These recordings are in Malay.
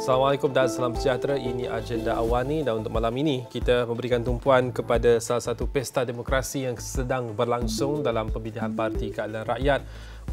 Assalamualaikum dan salam sejahtera. Ini agenda Awani dan untuk malam ini kita memberikan tumpuan kepada salah satu pesta demokrasi yang sedang berlangsung dalam pemilihan Parti Keadilan Rakyat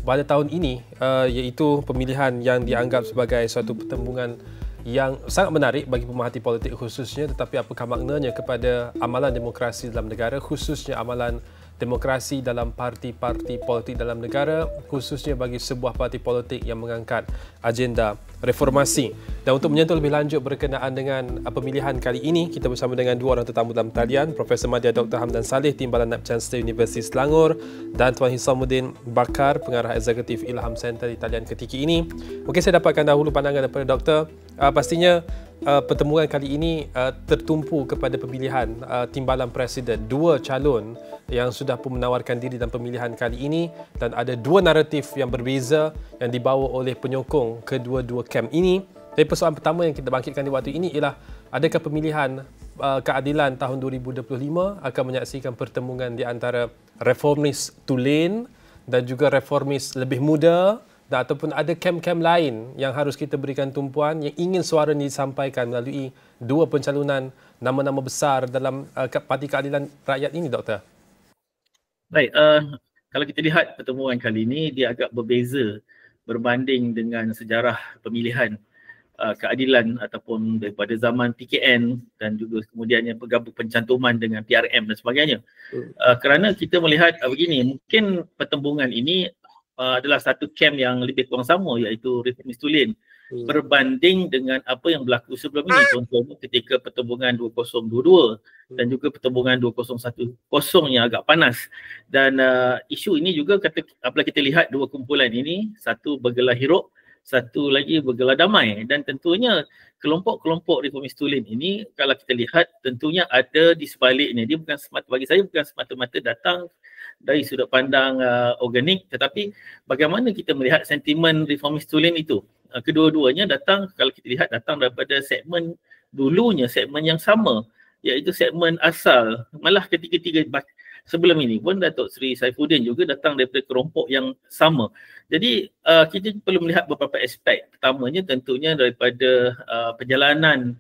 pada tahun ini, iaitu pemilihan yang dianggap sebagai suatu pertembungan yang sangat menarik bagi pemerhati politik khususnya, tetapi apakah maknanya kepada amalan demokrasi dalam negara, khususnya amalan demokrasi dalam parti-parti politik dalam negara, khususnya bagi sebuah parti politik yang mengangkat agenda reformasi. Dan untuk menyentuh lebih lanjut berkenaan dengan pemilihan kali ini, kita bersama dengan dua orang tetamu dalam talian, Profesor Madya Dr. Hamdan Saleh, Timbalan Naib Chancellor Universiti Selangor, dan Tuan Hisamuddin Bakar, Pengarah Eksekutif Ilham Center di talian ketika ini. Mungkin saya dapatkan dahulu pandangan daripada Doktor. Pastinya pertemuan kali ini tertumpu kepada pemilihan timbalan presiden, dua calon yang sudah pun menawarkan diri dalam pemilihan kali ini, dan ada dua naratif yang berbeza yang dibawa oleh penyokong kedua-dua kem ini. Jadi persoalan pertama yang kita bangkitkan di waktu ini ialah, adakah pemilihan keadilan tahun 2025 akan menyaksikan pertemuan di antara reformis tulen dan juga reformis lebih muda, dan ataupun ada kem-kem lain yang harus kita berikan tumpuan yang ingin suara ini disampaikan melalui dua pencalonan nama-nama besar dalam Parti Keadilan Rakyat ini, Doktor? Baik, kalau kita lihat pertemuan kali ini, dia agak berbeza berbanding dengan sejarah pemilihan keadilan ataupun daripada zaman PKN dan juga kemudiannya bergabung pencantuman dengan PRM dan sebagainya. Kerana kita melihat begini, mungkin pertembungan ini adalah satu kem yang lebih kurang sama, iaitu reformis tulen berbanding dengan apa yang berlaku sebelum ini. Contohnya ketika pertembungan 2022 dan juga pertembungan 2010 yang agak panas. Dan isu ini juga apabila kita lihat dua kumpulan ini, satu bergelar hiruk, satu lagi bergelar damai, dan tentunya kelompok-kelompok reformis tulen ini kalau kita lihat tentunya ada di sebaliknya. Dia bukan semata, bagi saya bukan semata-mata datang dari sudut pandang organik, tetapi bagaimana kita melihat sentimen reformis tulen itu. Kedua-duanya datang, kalau kita lihat, datang daripada segmen dulunya, segmen yang sama, iaitu segmen asal. Malah ketiga-tiga sebelum ini pun Datuk Seri Saifuddin juga datang daripada kelompok yang sama. Jadi kita perlu melihat beberapa aspek. Pertamanya tentunya daripada perjalanan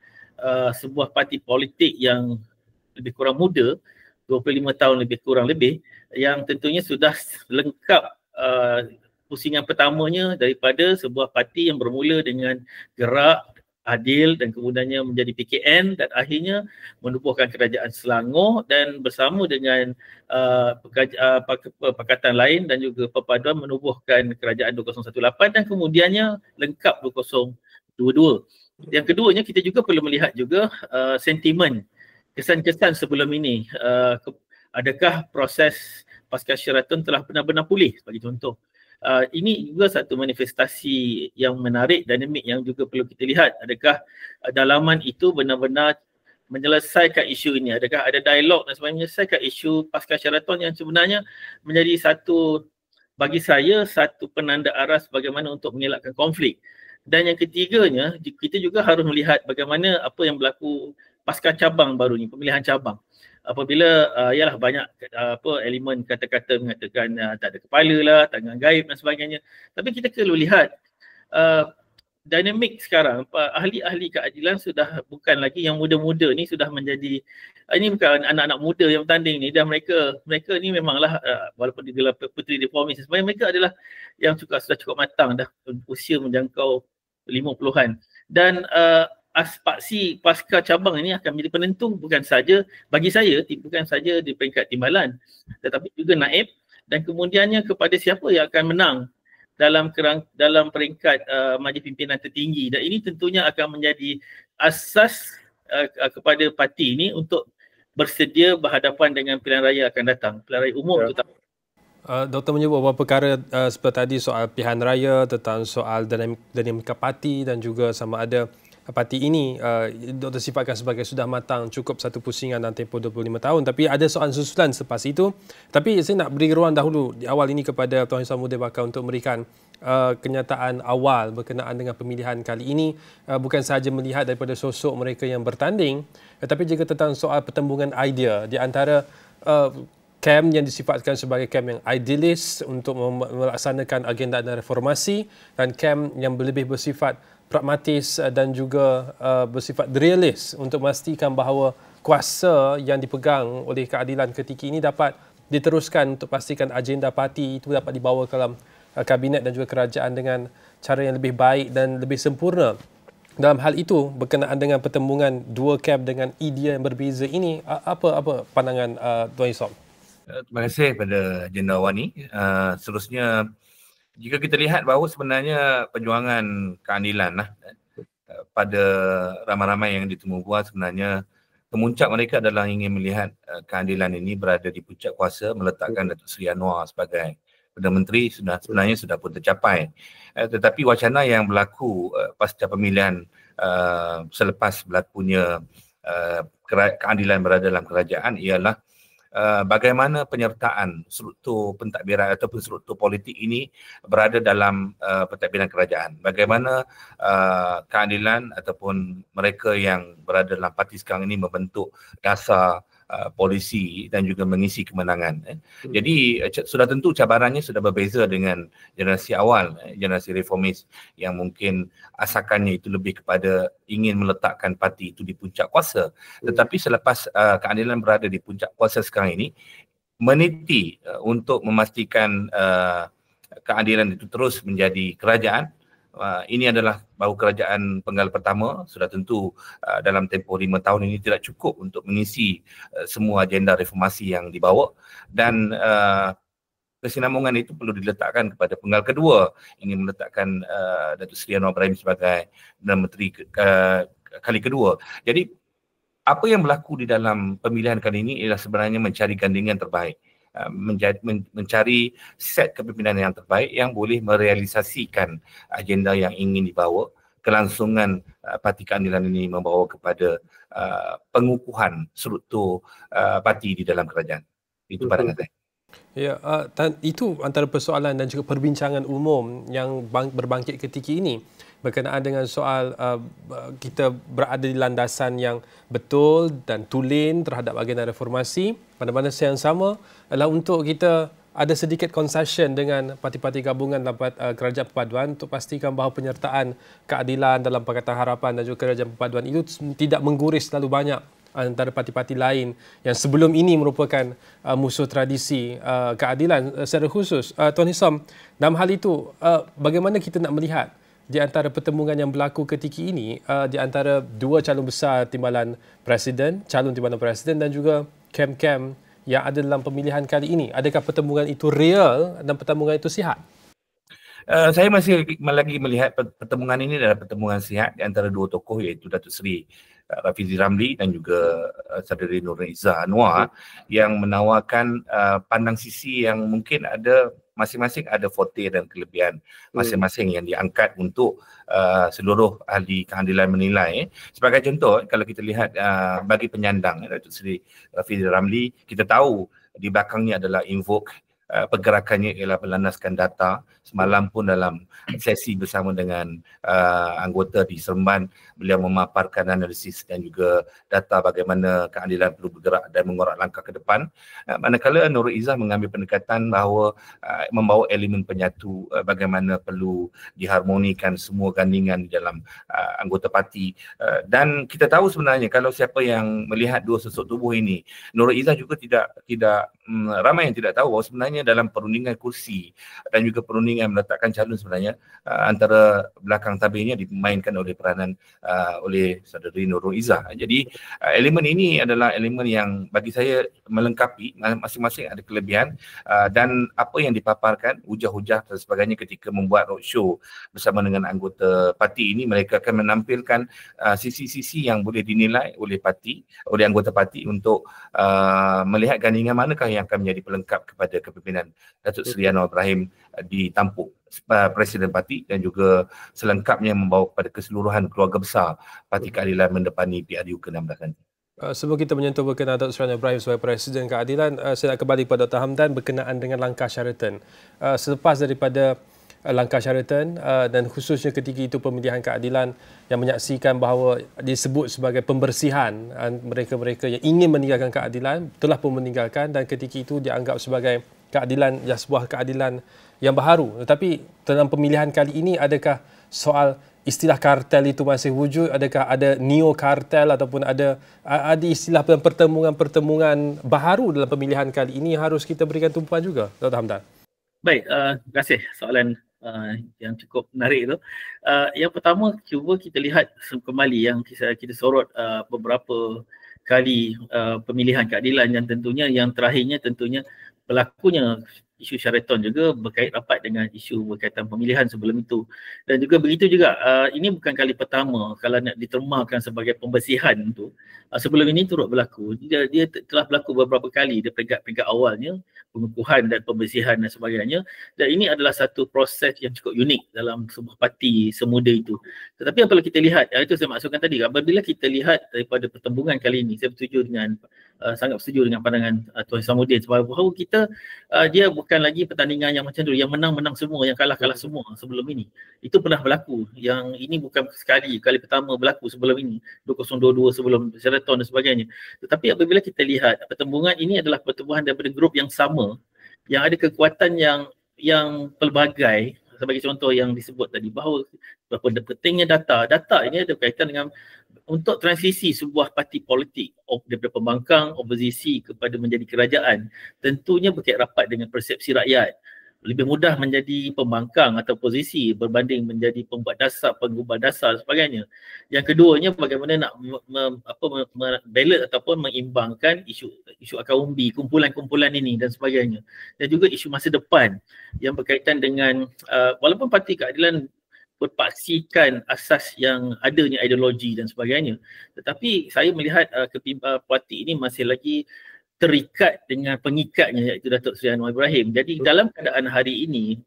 sebuah parti politik yang lebih kurang muda, 25 tahun lebih kurang lebih, yang tentunya sudah lengkap pusingan pertamanya daripada sebuah parti yang bermula dengan gerak adil dan kemudiannya menjadi PKN dan akhirnya menubuhkan kerajaan Selangor, dan bersama dengan pakatan lain dan juga perpaduan menubuhkan kerajaan 2018 dan kemudiannya lengkap 2022. Yang keduanya, kita juga perlu melihat juga sentimen kesan-kesan sebelum ini. Adakah proses pasca Sheraton telah benar-benar pulih, bagi contoh. Ini juga satu manifestasi yang menarik, dinamik yang juga perlu kita lihat. Adakah dalaman itu benar-benar menyelesaikan isu ini? Adakah ada dialog dan sebagainya menyelesaikan isu pasca Sheraton yang sebenarnya menjadi satu, bagi saya, satu penanda aras bagaimana untuk mengelakkan konflik. Dan yang ketiganya, kita juga harus melihat bagaimana apa yang berlaku pasca cabang baru ni, pemilihan cabang. Apabila ialah banyak elemen kata-kata mengatakan tak ada kepala lah, tangan gaib dan sebagainya. Tapi kita perlu lihat dinamik sekarang. Ahli-ahli keadilan sudah bukan lagi yang muda-muda ni, sudah menjadi, ini bukan anak-anak muda yang bertanding ni, dan mereka ni memanglah walaupun digelar puteri reformis, sebenarnya mereka adalah yang sudah cukup matang, dah usia menjangkau 50-an. Dan aspirasi pasca cabang ini akan menjadi penentu, bukan saja bagi saya, bukan saja di peringkat timbalan, tetapi juga naib, dan kemudiannya kepada siapa yang akan menang dalam peringkat majlis pimpinan tertinggi. Dan ini tentunya akan menjadi asas kepada parti ini untuk bersedia berhadapan dengan pilihan raya akan datang, pilihan raya umum terutama. Doktor menyebut beberapa perkara seperti tadi, soal pilihan raya, tentang soal dinamika parti, dan juga sama ada parti ini Doktor sifatkan sebagai sudah matang, cukup satu pusingan dalam tempoh 25 tahun. Tapi ada soalan susulan selepas itu. Tapi saya nak beri ruang dahulu di awal ini kepada Tuan Hisamuddin Bakar untuk memberikan kenyataan awal berkenaan dengan pemilihan kali ini. Bukan sahaja melihat daripada sosok mereka yang bertanding, tetapi juga tentang soal pertembungan idea di antara kem yang disifatkan sebagai kem yang idealis untuk melaksanakan agenda dan reformasi, dan kem yang lebih bersifat pragmatis dan juga bersifat realis untuk memastikan bahawa kuasa yang dipegang oleh keadilan ketika ini dapat diteruskan untuk pastikan agenda parti itu dapat dibawa ke dalam kabinet dan juga kerajaan dengan cara yang lebih baik dan lebih sempurna. Dalam hal itu, berkenaan dengan pertembungan dua kamp dengan idea yang berbeza ini, apa pandangan Tuan Isom? Terima kasih kepada Jenderal Wani. Seterusnya, jika kita lihat bahawa sebenarnya perjuangan keadilan pada ramai-ramai yang ditemu buah, sebenarnya kemuncak mereka adalah ingin melihat keadilan ini berada di puncak kuasa, meletakkan Datuk Seri Anwar sebagai Perdana Menteri sebenarnya sudah pun tercapai. Tetapi wacana yang berlaku pasca pemilihan selepas berlakunya keadilan berada dalam kerajaan ialah bagaimana penyertaan struktur pentadbiran ataupun struktur politik ini berada dalam pentadbiran kerajaan. Bagaimana keadilan ataupun mereka yang berada dalam parti sekarang ini membentuk dasar polisi dan juga mengisi kemenangan. Jadi sudah tentu cabarannya sudah berbeza dengan generasi awal, generasi reformis yang mungkin asakannya itu lebih kepada ingin meletakkan parti itu di puncak kuasa. Tetapi selepas keadilan berada di puncak kuasa sekarang ini, meniti untuk memastikan keadilan itu terus menjadi kerajaan. Ini adalah baru kerajaan penggal pertama, sudah tentu dalam tempoh 5 tahun ini tidak cukup untuk mengisi semua agenda reformasi yang dibawa, dan kesinambungan itu perlu diletakkan kepada penggal kedua, ingin meletakkan Datuk Seri Anwar Ibrahim sebagai Perdana Menteri kali kedua. Jadi apa yang berlaku di dalam pemilihan kali ini ialah sebenarnya mencari gandingan terbaik, mencari set kepimpinan yang terbaik yang boleh merealisasikan agenda yang ingin dibawa. Kelangsungan Parti Keadilan ini membawa kepada pengukuhan struktur parti di dalam kerajaan. Itu pandangan saya. Ya, itu antara persoalan dan juga perbincangan umum yang berbangkit ketika ini berkenaan dengan soal kita berada di landasan yang betul dan tulen terhadap agenda reformasi. Pada masa yang sama adalah untuk kita ada sedikit concession dengan parti-parti gabungan dalam kerajaan perpaduan untuk pastikan bahawa penyertaan keadilan dalam Pakatan Harapan dan juga kerajaan perpaduan itu tidak mengguris terlalu banyak antara parti-parti lain yang sebelum ini merupakan musuh tradisi keadilan secara khusus. Tuan Isom, dalam hal itu bagaimana kita nak melihat di antara pertembungan yang berlaku ketika ini di antara dua calon besar timbalan presiden, calon timbalan presiden dan juga kem-kem yang ada dalam pemilihan kali ini? Adakah pertembungan itu real dan pertembungan itu sihat? Saya masih lagi melihat pertembungan ini adalah pertembungan sihat di antara dua tokoh, iaitu Datuk Seri Rafizi Ramli dan juga Saudari Nurul Izzah Anwar, yang menawarkan pandang sisi yang mungkin ada masing-masing ada forte dan kelebihan masing-masing yang diangkat untuk seluruh ahli keadilan menilai. Sebagai contoh, kalau kita lihat bagi penyandang Datuk Seri Rafizi Ramli, kita tahu di belakangnya adalah Invoke. Pergerakannya ialah berlandaskan data. Semalam pun dalam sesi bersama dengan anggota di Seremban, beliau memaparkan analisis dan juga data bagaimana keadilan perlu bergerak dan mengorak langkah ke depan. Manakala Nurul Izzah mengambil pendekatan bahawa membawa elemen penyatu, bagaimana perlu diharmonikan semua gandingan di dalam anggota parti. Dan kita tahu sebenarnya kalau siapa yang melihat dua sosok tubuh ini, Nurul Izzah juga tidak ramai yang tidak tahu bahawa sebenarnya dalam perundingan kursi dan juga perundingan meletakkan calon, sebenarnya antara belakang tabirnya dimainkan oleh peranan oleh Saudari Nurul Izzah. Jadi elemen ini adalah elemen yang bagi saya melengkapi, masing-masing ada kelebihan, dan apa yang dipaparkan, hujah-hujah dan sebagainya ketika membuat roadshow bersama dengan anggota parti ini, mereka akan menampilkan sisi-sisi yang boleh dinilai oleh parti, oleh anggota parti untuk melihat gandingan manakah yang akan menjadi pelengkap kepada kepimpinan Datuk Seri Anwar Ibrahim di tampuk Presiden Parti dan juga selengkapnya membawa kepada keseluruhan keluarga besar Parti Keadilan mendepani PRU ke-16 nanti. Sebelum kita menyentuh berkenaan Datuk Seri Anwar Ibrahim sebagai Presiden Keadilan, saya nak kembali kepada Dr. Hamdan berkenaan dengan langkah Sheraton. Selepas daripada langkah Sheraton dan khususnya ketika itu pemilihan keadilan yang menyaksikan bahawa disebut sebagai pembersihan mereka-mereka yang ingin meninggalkan keadilan telah pun meninggalkan, dan ketika itu dianggap sebagai keadilan, sebuah keadilan yang baharu. Tetapi dalam pemilihan kali ini, adakah soal istilah kartel itu masih wujud? Adakah ada neo kartel ataupun ada istilah pertemuan-pertemuan baharu dalam pemilihan kali ini yang harus kita berikan tumpuan juga, Dr. Hamdan? Baik, terima kasih soalan yang cukup menarik itu. Yang pertama, cuba kita lihat kembali yang kita sorot beberapa kali pemilihan keadilan, yang tentunya yang terakhirnya tentunya berlakunya isu Sheraton juga berkait rapat dengan isu berkaitan pemilihan sebelum itu. Dan juga begitu juga, ini bukan kali pertama kalau nak ditermakan sebagai pembersihan tu. Sebelum ini turut berlaku. Dia telah berlaku beberapa kali di peringkat-peringkat awalnya, pengukuhan dan pembersihan dan sebagainya. Dan ini adalah satu proses yang cukup unik dalam sebuah parti semuda itu. Tetapi apabila kita lihat, itu saya maksudkan tadi, apabila kita lihat daripada pertembungan kali ini, saya sangat setuju dengan pandangan Tuan Hishamuddin bahawa kita dia bukan lagi pertandingan yang macam tu, yang menang-menang semua, yang kalah-kalah semua sebelum ini. Itu pernah berlaku. Yang ini bukan kali pertama berlaku sebelum ini, 2022 sebelum Sheraton dan sebagainya. Tetapi apabila kita lihat pertembungan ini adalah pertempuran daripada grup yang sama, yang ada kekuatan yang pelbagai. Sebagai contoh yang disebut tadi, bahawa berapa pentingnya data ini ada kaitan dengan untuk transisi sebuah parti politik daripada pembangkang oposisi kepada menjadi kerajaan, tentunya berkait rapat dengan persepsi rakyat. Lebih mudah menjadi pembangkang atau oposisi berbanding menjadi pembuat dasar, pengubah dasar dan sebagainya. Yang keduanya, bagaimana nak balance ataupun mengimbangkan isu akar umbi, kumpulan-kumpulan ini dan sebagainya. Dan juga isu masa depan yang berkaitan dengan walaupun Parti Keadilan berpaksikan asas yang adanya ideologi dan sebagainya, tetapi saya melihat parti ini masih lagi terikat dengan pengikatnya, iaitu Datuk Seri Anwar Ibrahim. Jadi dalam keadaan hari ini,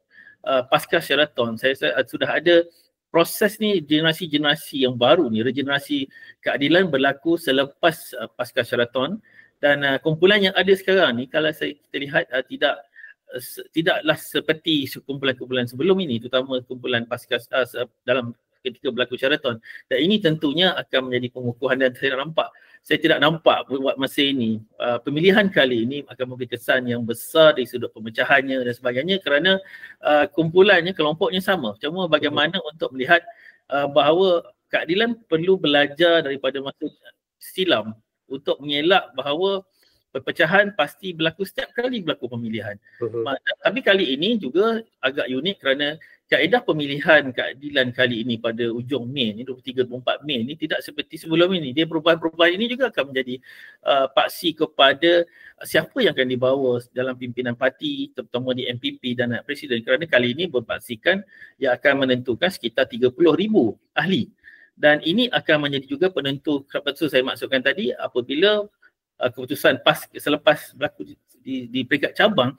pasca Sheraton, saya sudah ada proses ni, generasi-generasi yang baru ni, regenerasi keadilan berlaku selepas pasca Sheraton. Dan kumpulan yang ada sekarang ni, kalau kita lihat tidaklah seperti kumpulan-kumpulan sebelum ini, terutama kumpulan pasca dalam ketika berlaku Sheraton. Dan ini tentunya akan menjadi pengukuhan, dan saya tidak nampak buat masa ini pemilihan kali ini akan memberi kesan yang besar dari sudut pemecahannya dan sebagainya, kerana kumpulannya, kelompoknya sama. Cuma bagaimana untuk melihat bahawa keadilan perlu belajar daripada masa silam untuk mengelak bahawa perpecahan pasti berlaku setiap kali berlaku pemilihan. Tapi kali ini juga agak unik kerana kaedah pemilihan keadilan kali ini pada hujung Mei ni, 23-24 Mei ni, tidak seperti sebelum ini. Dia perubahan-perubahan ini juga akan menjadi paksi kepada siapa yang akan dibawa dalam pimpinan parti, terutama di MPP dan anak presiden, kerana kali ini berpaksikan yang akan menentukan sekitar 30,000 ahli. Dan ini akan menjadi juga penentu, betul saya maksudkan tadi, apabila keputusan selepas berlaku di peringkat cabang,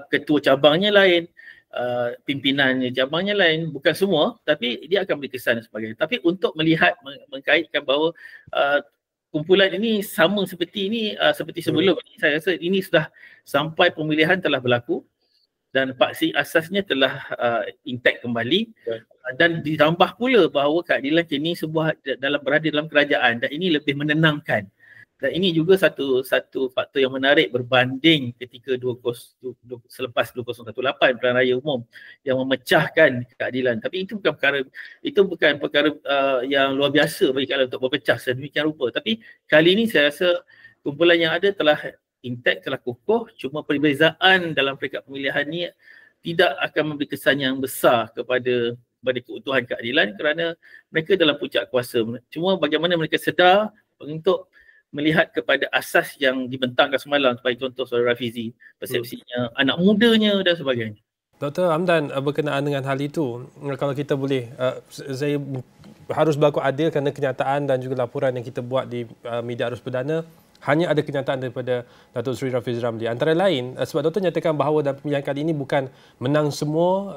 ketua cabangnya lain, pimpinannya cabangnya lain, bukan semua, tapi dia akan beri kesan dan sebagainya. Tapi untuk melihat, mengkaitkan bahawa kumpulan ini sama seperti ini, seperti sebelum ini, saya rasa ini sudah sampai pemilihan telah berlaku dan paksi asasnya telah intact kembali. Dan ditambah pula bahawa keadilan kini berada dalam kerajaan, dan ini lebih menenangkan. Dan ini juga satu faktor yang menarik berbanding ketika selepas 2018 Pilihan Raya Umum yang memecahkan keadilan. Tapi itu bukan perkara yang luar biasa bagi keadilan untuk berpecah sedemikian rupa. Tapi kali ini saya rasa kumpulan yang ada telah intact, telah kukuh. Cuma perbezaan dalam peringkat pemilihan ni tidak akan memberi kesan yang besar kepada keutuhan keadilan, kerana mereka dalam puncak kuasa. Cuma bagaimana mereka sedar untuk melihat kepada asas yang dibentangkan semalam, sebagai contoh Saudara Rafizi, persepsinya, anak mudanya dan sebagainya. Dr. Hamdan, berkenaan dengan hal itu, kalau kita boleh, saya harus berlaku adil kerana kenyataan dan juga laporan yang kita buat di media arus perdana, hanya ada kenyataan daripada Datuk Seri Rafizi Ramli. Antara lain, sebab Doktor nyatakan bahawa dalam pemilihan kali ini bukan menang semua,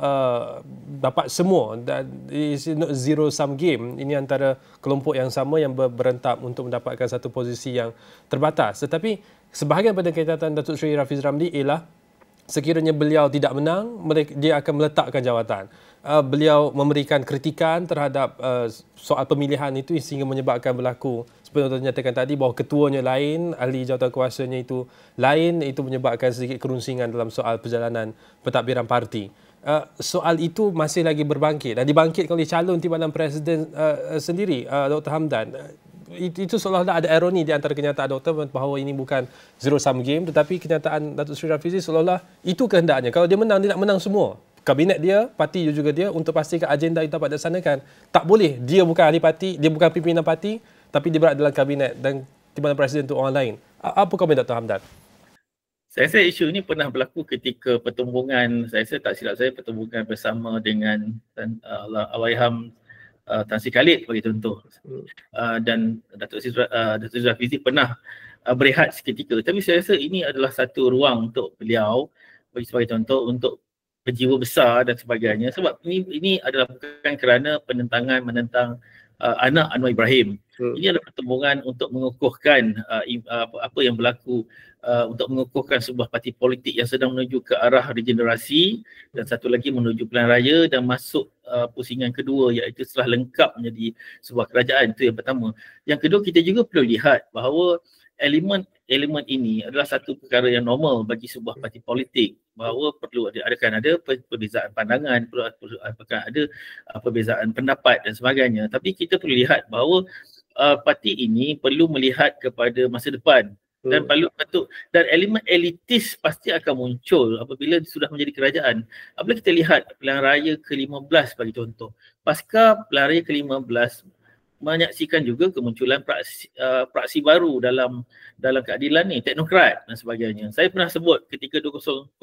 dapat semua. It's not zero sum game. Ini antara kelompok yang sama yang berentak untuk mendapatkan satu posisi yang terbatas. Tetapi sebahagian pada kenyataan Datuk Seri Rafizi Ramli ialah sekiranya beliau tidak menang, dia akan meletakkan jawatan. Beliau memberikan kritikan terhadap soal pemilihan itu sehingga menyebabkan berlaku seperti yang nyatakan tadi bahawa ketuanya lain, ahli jawatan kuasanya itu lain, itu menyebabkan sedikit kerunsingan dalam soal perjalanan pentadbiran parti. Soal itu masih lagi berbangkit dan dibangkitkan oleh calon Timbalan Presiden sendiri, Dr. Hamdan. Itu seolah-olah ada ironi di antara kenyataan doktor bahawa ini bukan zero sum game, tetapi kenyataan Datuk Seri Rafizi seolah-olah itu kehendaknya. Kalau dia menang, dia nak menang semua. Kabinet dia, parti juga dia, untuk pastikan agenda itu dapat dilaksanakan. Tak boleh, dia bukan ahli parti, dia bukan pimpinan parti, tapi dia berada dalam kabinet dan Timbalan Presiden untuk orang lain. Apa komen Dr. Hamdan? Saya rasa isu ini pernah berlaku ketika pertumbungan, saya rasa tak silap saya, pertumbungan bersama dengan Allahyarham Tan Sri Khalid bagi contoh. Dan Datuk Seri Rafizi pernah berehat seketika. Tapi saya rasa ini adalah satu ruang untuk beliau, bagi sebagai contoh, untuk berjiwa besar dan sebagainya. Sebab ini adalah bukan kerana penentangan menentang anak Anwar Ibrahim. Ini adalah pertemuan untuk mengukuhkan apa yang berlaku, untuk mengukuhkan sebuah parti politik yang sedang menuju ke arah regenerasi, dan satu lagi menuju pilihan raya dan masuk pusingan kedua, iaitu setelah lengkap menjadi sebuah kerajaan. Itu yang pertama. Yang kedua, kita juga perlu lihat bahawa elemen ini adalah satu perkara yang normal bagi sebuah parti politik, bahawa perlu ada perbezaan pandangan, perlu ada perbezaan pendapat dan sebagainya. Tapi kita perlu lihat bahawa parti ini perlu melihat kepada masa depan dan perlu dan elemen elitis pasti akan muncul apabila sudah menjadi kerajaan. Apabila kita lihat pilihan raya ke-15 bagi contoh, pasca pilihan raya ke-15 menyaksikan juga kemunculan praksi baru dalam keadilan ni, teknokrat dan sebagainya. Saya pernah sebut ketika 2008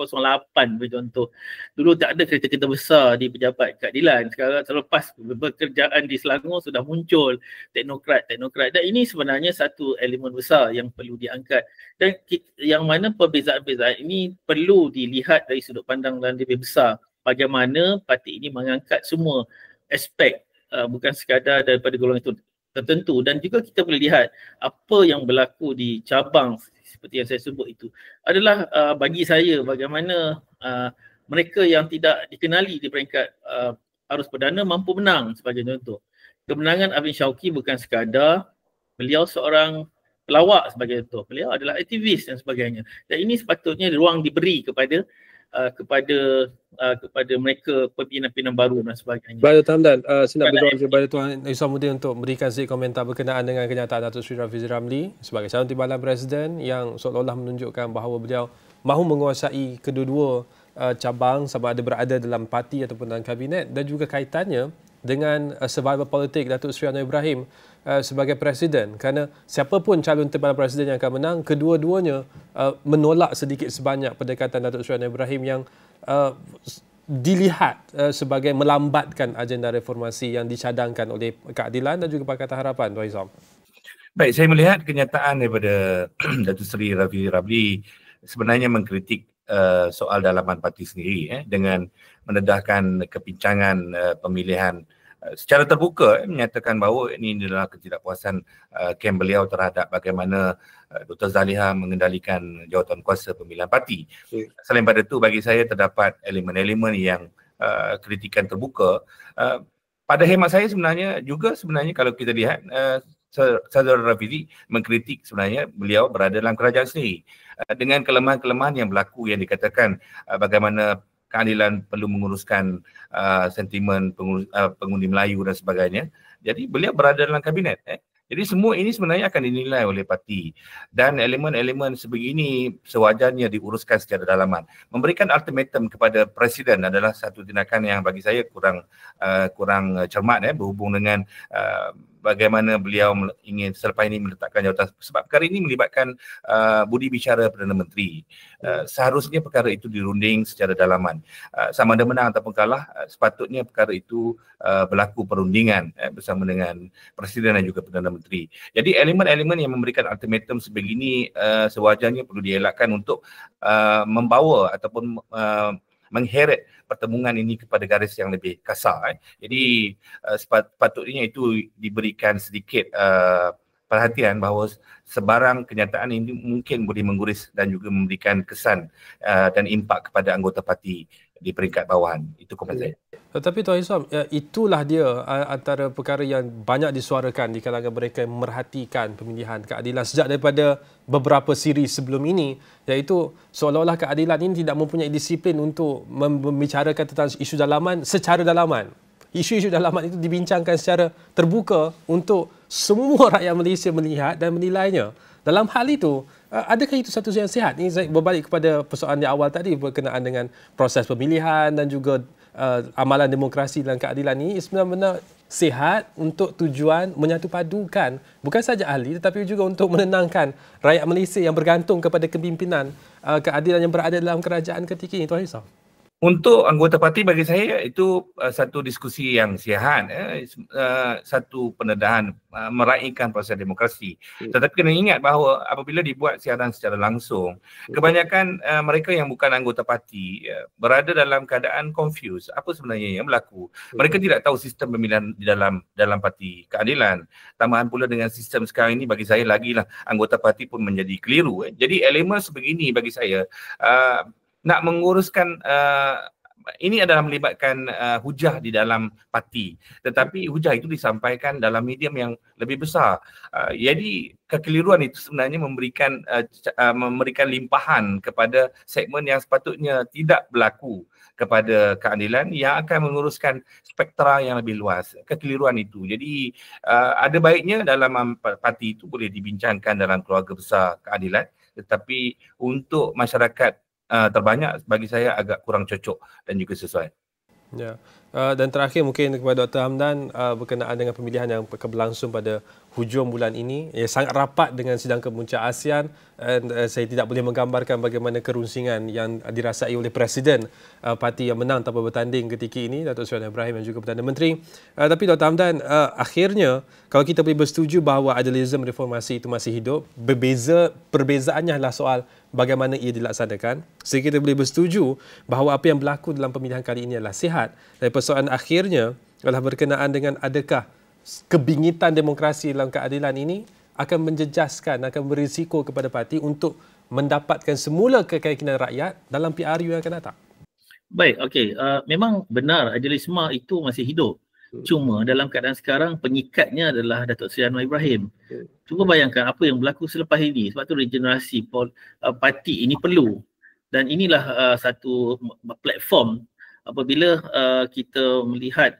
contoh, dulu tak ada kereta-kereta besar di pejabat keadilan. Sekarang selepas bekerjaan di Selangor sudah muncul teknokrat. Dan ini sebenarnya satu elemen besar yang perlu diangkat, dan yang mana perbezaan-perbezaan ini perlu dilihat dari sudut pandang yang lebih besar. Bagaimana parti ini mengangkat semua aspek, bukan sekadar daripada golongan itu tertentu. Dan juga kita boleh lihat apa yang berlaku di cabang seperti yang saya sebut itu adalah bagi saya bagaimana mereka yang tidak dikenali di peringkat arus perdana mampu menang. Sebagai contoh, kemenangan Afin Shauki bukan sekadar beliau seorang pelawak, sebagai contoh, beliau adalah aktivis dan sebagainya, dan ini sepatutnya ruang diberi kepada mereka pimpinan-pimpinan baru dan sebagainya. Baik, Dr. Hamdan, saya nak berdoa kepada Tuan Isamuddin untuk memberikan sedikit komentar berkenaan dengan kenyataan Datuk Seri Rafizi Ramli sebagai calon Timbalan Presiden yang seolah-olah menunjukkan bahawa beliau mahu menguasai kedua-dua cabang, sama ada berada dalam parti ataupun dalam kabinet, dan juga kaitannya dengan survival politik Datuk Seri Anwar Ibrahim sebagai Presiden, kerana siapapun calon Timbalan Presiden yang akan menang, kedua-duanya menolak sedikit sebanyak pendekatan Datuk Seri Anwar Ibrahim yang dilihat sebagai melambatkan agenda reformasi yang dicadangkan oleh keadilan dan juga Pakatan Harapan. Tuan Izam. Baik, saya melihat kenyataan daripada Datuk Seri Rafizi Ramli sebenarnya mengkritik soal dalaman parti sendiri dengan mendedahkan kepincangan pemilihan secara terbuka, menyatakan bahawa ini adalah ketidakpuasan kem beliau terhadap bagaimana Dr. Zaliha mengendalikan jawatan kuasa pemilihan parti. Selain pada itu, bagi saya terdapat elemen-elemen yang kritikan terbuka. Pada hemat saya sebenarnya kalau kita lihat Saudara Rafizi mengkritik sebenarnya beliau berada dalam kerajaan sendiri dengan kelemahan-kelemahan yang berlaku, yang dikatakan bagaimana keadilan perlu menguruskan sentimen pengundi Melayu dan sebagainya. Jadi beliau berada dalam kabinet. Jadi semua ini sebenarnya akan dinilai oleh parti, dan elemen-elemen sebegini sewajarnya diuruskan secara dalaman. Memberikan ultimatum kepada Presiden adalah satu tindakan yang bagi saya kurang cermat berhubung dengan bagaimana beliau ingin selepas ini meletakkan jawatan, sebab perkara ini melibatkan budi bicara Perdana Menteri. Seharusnya perkara itu dirunding secara dalaman. Sama ada menang ataupun kalah, sepatutnya perkara itu berlaku perundingan bersama dengan Presiden dan juga Perdana Menteri. Jadi elemen-elemen yang memberikan ultimatum sebegini sewajarnya perlu dielakkan untuk membawa ataupun mengheret pertemuan ini kepada garis yang lebih kasar. Jadi sepatutnya itu diberikan sedikit perhatian bahawa sebarang kenyataan ini mungkin boleh mengguris dan juga memberikan kesan dan impak kepada anggota parti di peringkat bawahan. Itu komen saya. Tetapi Tuan Hisam, itulah dia antara perkara yang banyak disuarakan di kalangan mereka yang memerhatikan pemilihan keadilan sejak daripada beberapa siri sebelum ini, iaitu seolah-olah keadilan ini tidak mempunyai disiplin untuk membicarakan tentang isu dalaman secara dalaman. Isu-isu dalaman itu dibincangkan secara terbuka untuk semua rakyat Malaysia melihat dan menilainya. Dalam hal itu, adakah itu satu yang sihat? Ini saya berbalik kepada persoalan di awal tadi berkenaan dengan proses pemilihan dan juga amalan demokrasi dan keadilan ini sebenarnya sihat untuk tujuan menyatupadukan bukan saja ahli tetapi juga untuk menenangkan rakyat Malaysia yang bergantung kepada kepimpinan keadilan yang berada dalam kerajaan ketika ini, Tuan Hisam. Untuk anggota parti bagi saya itu satu diskusi yang sihat, satu pendedahan meraihkan proses demokrasi. Tetapi kena ingat bahawa apabila dibuat siaran secara langsung, kebanyakan mereka yang bukan anggota parti berada dalam keadaan confused. Apa sebenarnya yang berlaku? Mereka tidak tahu sistem pemilihan di dalam parti keadilan. Tambahan pula dengan sistem sekarang ini bagi saya lagilah anggota parti pun menjadi keliru. Jadi elemen sebegini bagi saya nak menguruskan ini adalah melibatkan hujah di dalam parti, tetapi hujah itu disampaikan dalam medium yang lebih besar. Jadi kekeliruan itu sebenarnya memberikan limpahan kepada segmen yang sepatutnya tidak berlaku kepada keadilan yang akan menguruskan spektra yang lebih luas. Kekeliruan itu. Jadi ada baiknya dalam parti itu boleh dibincangkan dalam keluarga besar keadilan, tetapi untuk masyarakat terbanyak bagi saya agak kurang cocok dan juga sesuai. Ya. Dan terakhir mungkin kepada Dr. Hamdan berkenaan dengan pemilihan yang akan berlangsung pada hujung bulan ini, sangat rapat dengan sidang kemuncak ASEAN, dan saya tidak boleh menggambarkan bagaimana kerunsingan yang dirasai oleh Presiden parti yang menang tanpa bertanding ketika ini, Datuk Seri Ibrahim dan juga Perdana Menteri. Tapi Dr. Hamdan, akhirnya kalau kita boleh bersetuju bahawa idealisme reformasi itu masih hidup, perbezaannya adalah soal bagaimana ia dilaksanakan. Sehingga kita boleh bersetuju bahawa apa yang berlaku dalam pemilihan kali ini adalah sihat. Dan persoalan akhirnya adalah berkenaan dengan adakah kebingitan demokrasi dalam keadilan ini akan menjejaskan, akan berisiko kepada parti untuk mendapatkan semula keyakinan rakyat dalam PRU yang akan datang. Baik, okey. Memang benar idealisme itu masih hidup. Cuma dalam keadaan sekarang pengikatnya adalah Datuk Seri Anwar Ibrahim. Cuba bayangkan apa yang berlaku selepas ini. Sebab tu regenerasi parti ini perlu. Dan inilah satu platform apabila kita melihat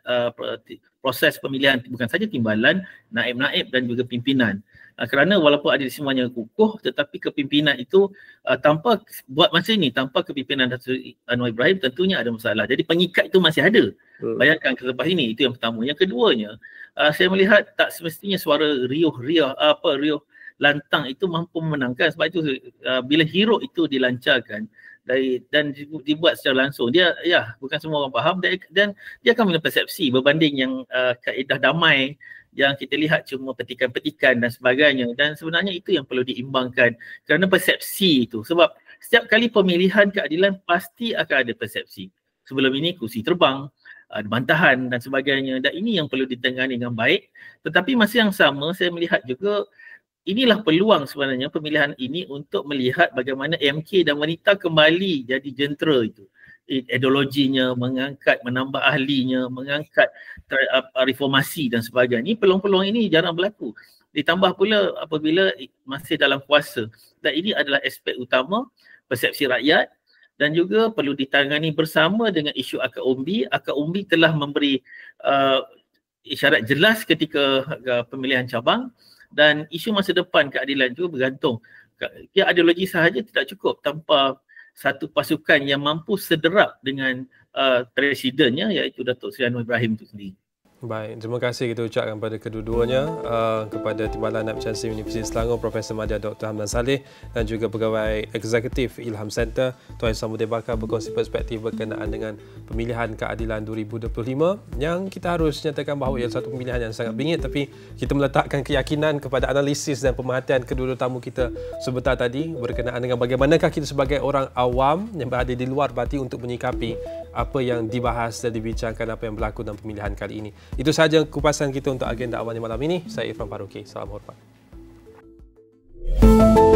proses pemilihan bukan saja timbalan, naib-naib dan juga pimpinan. Kerana walaupun ada semuanya kukuh, tetapi kepimpinan itu tanpa buat masa ini, tanpa kepimpinan Datuk Anwar Ibrahim tentunya ada masalah. Jadi pengikat itu masih ada. Bayangkan selepas ini, itu yang pertama. Yang keduanya, saya melihat tak semestinya suara riuh lantang itu mampu memenangkan. Sebab itu bila hiruk itu dilancarkan dan dibuat secara langsung, dia bukan semua orang faham dan dia akan memiliki persepsi berbanding yang kaedah damai yang kita lihat cuma petikan-petikan dan sebagainya. Dan sebenarnya itu yang perlu diimbangkan kerana persepsi itu. Sebab setiap kali pemilihan keadilan pasti akan ada persepsi. Sebelum ini kursi terbang, bantahan dan sebagainya, dan ini yang perlu ditangani dengan baik. Tetapi masa yang sama saya melihat juga inilah peluang sebenarnya pemilihan ini untuk melihat bagaimana MK dan wanita kembali jadi jentera itu. Ideologinya, menambah ahlinya, mengangkat reformasi dan sebagainya. Ini peluang-peluang ini jarang berlaku. Ditambah pula apabila masih dalam kuasa. Dan ini adalah aspek utama persepsi rakyat dan juga perlu ditangani bersama dengan isu akad umbi. Akad umbi telah memberi isyarat jelas ketika pemilihan cabang. Dan isu masa depan keadilan juga bergantung. Ideologi sahaja tidak cukup tanpa satu pasukan yang mampu sederap dengan presidennya, iaitu Datuk Seri Anwar Ibrahim itu sendiri. Baik, terima kasih kita ucapkan kepada kedua-duanya, kepada Timbalan Naib Chancellor Universiti Selangor Profesor Madya Dr. Hamdan Saleh dan juga Pegawai Eksekutif Ilham Center Tuan Hishamuddin Bakar berkongsi perspektif berkenaan dengan pemilihan keadilan 2025 yang kita harus nyatakan bahawa ia satu pemilihan yang sangat bingit, tapi kita meletakkan keyakinan kepada analisis dan pemerhatian kedua-dua tamu kita sebentar tadi berkenaan dengan bagaimanakah kita sebagai orang awam yang berada di luar parti untuk menyikapi apa yang dibahas dan dibincangkan apa yang berlaku dalam pemilihan kali ini. Itu sahaja kupasan kita untuk agenda awalnya malam ini. Saya Irfan Faruqi. Salam hormat. kasih.